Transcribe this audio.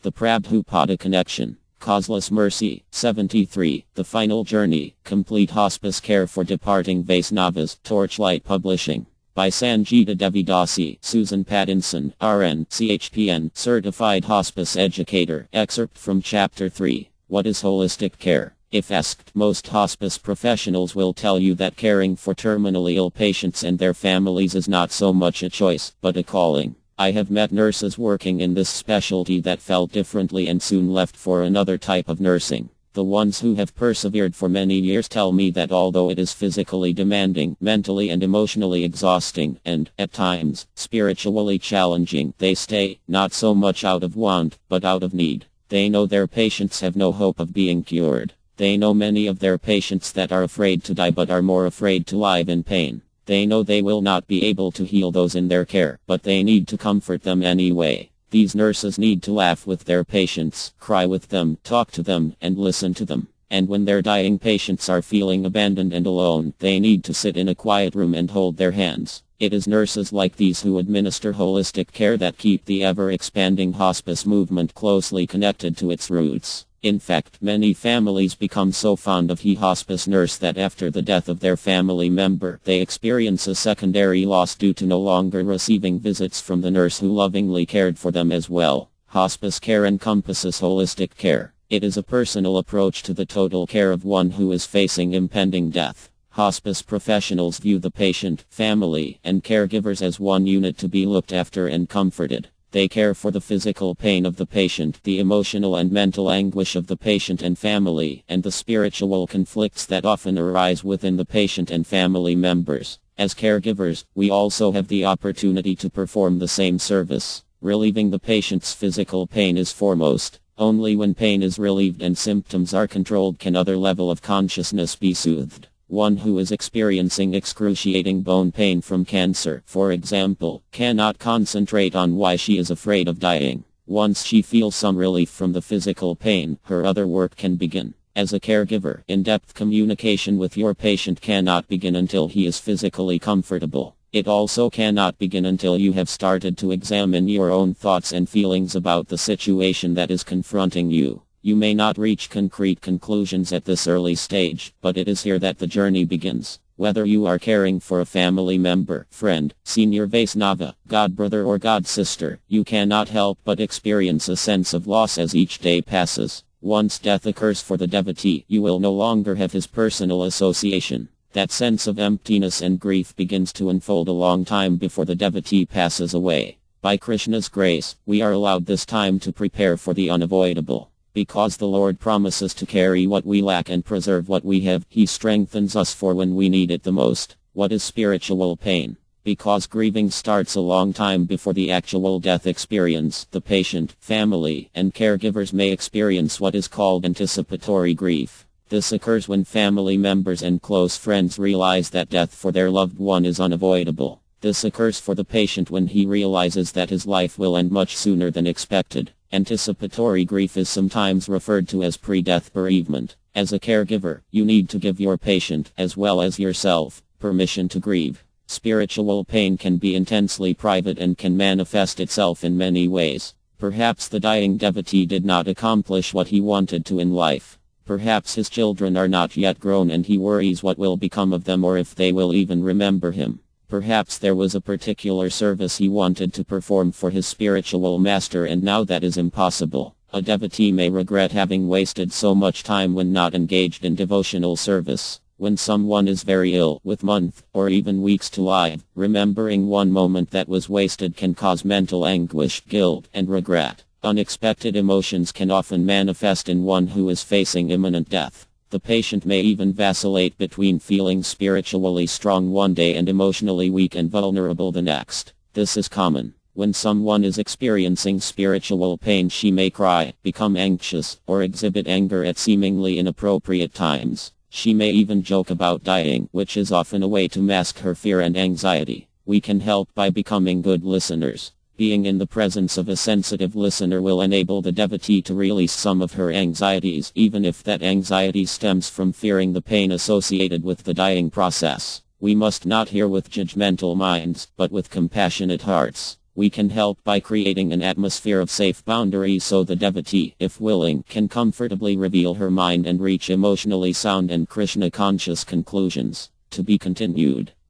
The Prabhupada Connection. Causeless Mercy. 73. The Final Journey. Complete Hospice Care for Departing Vaisnavas. Torchlight Publishing. By Sanjita Devidasi, Susan Pattinson, RN, CHPN, Certified Hospice Educator. Excerpt from Chapter 3. What is holistic care? If asked, most hospice professionals will tell you that caring for terminally ill patients and their families is not so much a choice, but a calling. I have met nurses working in this specialty that felt differently and soon left for another type of nursing. The ones who have persevered for many years tell me that although it is physically demanding, mentally and emotionally exhausting, and, at times, spiritually challenging, they stay, not so much out of want, but out of need. They know their patients have no hope of being cured. They know many of their patients that are afraid to die but are more afraid to live in pain. They know they will not be able to heal those in their care, but they need to comfort them anyway. These nurses need to laugh with their patients, cry with them, talk to them, and listen to them. And when their dying patients are feeling abandoned and alone, they need to sit in a quiet room and hold their hands. It is nurses like these who administer holistic care that keep the ever-expanding hospice movement closely connected to its roots. In fact, many families become so fond of the hospice nurse that after the death of their family member, they experience a secondary loss due to no longer receiving visits from the nurse who lovingly cared for them as well. Hospice care encompasses holistic care. It is a personal approach to the total care of one who is facing impending death. Hospice professionals view the patient, family, and caregivers as one unit to be looked after and comforted. They care for the physical pain of the patient, the emotional and mental anguish of the patient and family, and the spiritual conflicts that often arise within the patient and family members. As caregivers, we also have the opportunity to perform the same service. Relieving the patient's physical pain is foremost. Only when pain is relieved and symptoms are controlled can other level of consciousness be soothed. One who is experiencing excruciating bone pain from cancer, for example, cannot concentrate on why she is afraid of dying. Once she feels some relief from the physical pain, her other work can begin. As a caregiver, in-depth communication with your patient cannot begin until he is physically comfortable. It also cannot begin until you have started to examine your own thoughts and feelings about the situation that is confronting you. You may not reach concrete conclusions at this early stage, but it is here that the journey begins. Whether you are caring for a family member, friend, senior Vaisnava, godbrother or godsister, you cannot help but experience a sense of loss as each day passes. Once death occurs for the devotee, you will no longer have his personal association. That sense of emptiness and grief begins to unfold a long time before the devotee passes away. By Krishna's grace, we are allowed this time to prepare for the unavoidable. Because the Lord promises to carry what we lack and preserve what we have, He strengthens us for when we need it the most. What is spiritual pain? Because grieving starts a long time before the actual death experience, the patient, family, and caregivers may experience what is called anticipatory grief. This occurs when family members and close friends realize that death for their loved one is unavoidable. This occurs for the patient when he realizes that his life will end much sooner than expected. Anticipatory grief is sometimes referred to as pre-death bereavement. As a caregiver, you need to give your patient, as well as yourself, permission to grieve. Spiritual pain can be intensely private and can manifest itself in many ways. Perhaps the dying devotee did not accomplish what he wanted to in life. Perhaps his children are not yet grown and he worries what will become of them or if they will even remember him. Perhaps there was a particular service he wanted to perform for his spiritual master and now that is impossible. A devotee may regret having wasted so much time when not engaged in devotional service. When someone is very ill, with months, or even weeks to live, remembering one moment that was wasted can cause mental anguish, guilt, and regret. Unexpected emotions can often manifest in one who is facing imminent death. The patient may even vacillate between feeling spiritually strong one day and emotionally weak and vulnerable the next. This is common. When someone is experiencing spiritual pain, she may cry, become anxious, or exhibit anger at seemingly inappropriate times. She may even joke about dying, which is often a way to mask her fear and anxiety. We can help by becoming good listeners. Being in the presence of a sensitive listener will enable the devotee to release some of her anxieties, even if that anxiety stems from fearing the pain associated with the dying process. We must not hear with judgmental minds, but with compassionate hearts. We can help by creating an atmosphere of safe boundaries so the devotee, if willing, can comfortably reveal her mind and reach emotionally sound and Krishna conscious conclusions. To be continued.